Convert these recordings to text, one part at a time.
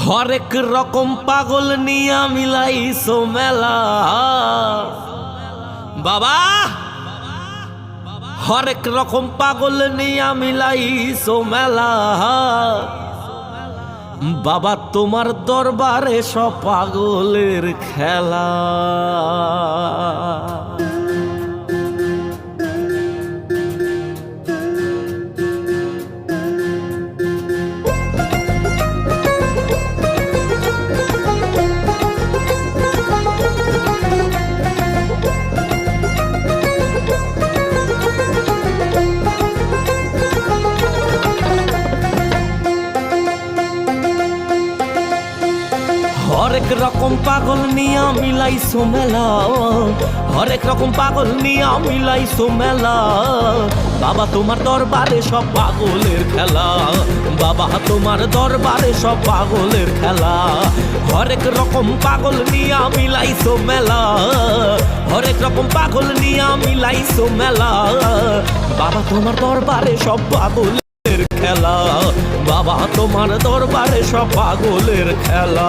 হরেক রকম পাগল নিয়া মিলাইছো মেলা বাবা, হরেক রকম পাগল নিয়া মিলাইছো মেলা বাবা, তোমার দরবারে সব পাগলের খেলা। হরেক রকম পাগল নিয়া মিলাইছো মেলা, হরেক রকম পাগল নিয়া মিলাইছো মেলা বাবা, তোমার দরবারে সব পাগলের খেলা। বাবা, তোমার দরবারে সব পাগলের খেলা। হরেক রকম পাগল নিয়া মিলাইছো মেলা, হরেক রকম পাগল নিয়া মিলাইছো মেলা বাবা, তোমার দরবারে সব পাগলের খেলা। বাবা, তোমার দরবারে সব পাগলের খেলা।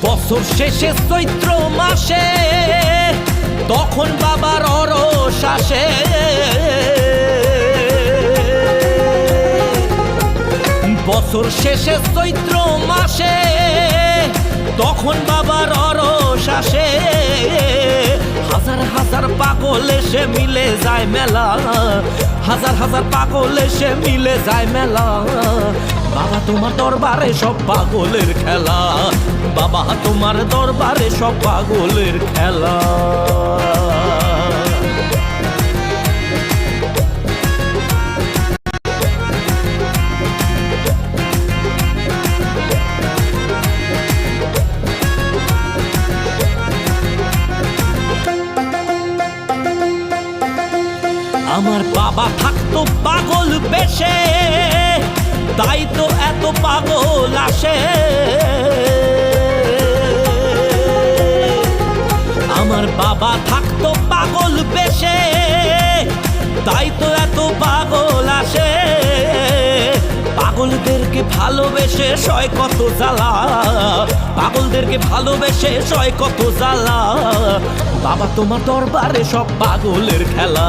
বছর শেষে চৈত্র মাসে তখন বাবার অরস আসে, বছর শেষে চৈত্র মাসে তখন বাবার অরস আসে। হাজার হাজার পাগল এসে মিলে যায় মেলা, হাজার হাজার পাগল এসে মিলে যায় মেলা বাবা, তোমার দরবারে সব পাগলের খেলা। বাবা, তোমার দরবারে সব পাগলের খেলা। আমার বাবা থাকতো পাগল বেশে, তাই তো এত পাগল আসে। আমার বাবা থাকতো পাগল বেশে, তাই তো এত পাগল আসে। পাগলদেরকে ভালোবেসে সয় কত জ্বালা, পাগলদেরকে ভালোবেসে সয় কত জ্বালা বাবা, তোমার দরবারে সব পাগলের খেলা।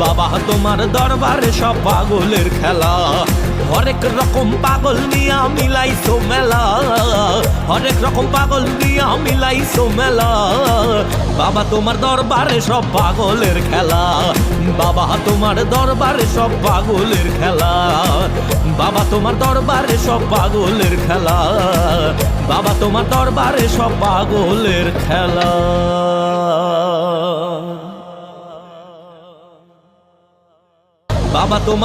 বাবা, তোমার দরবারে সব পাগলের খেলা। হরেক রকম পাগল নিয়া মিলাইছো মেলা, হরেক রকম পাগল নিয়া মিলাইছো মেলা বাবা, তোমার দরবারে সব পাগলের খেলা। বাবা, তোমার দরবারে সব পাগলের খেলা। বাবা, তোমার দরবারে সব পাগলের খেলা। বাবা, তোমার দরবারে সব পাগলের খেলা। বাবা, তোমার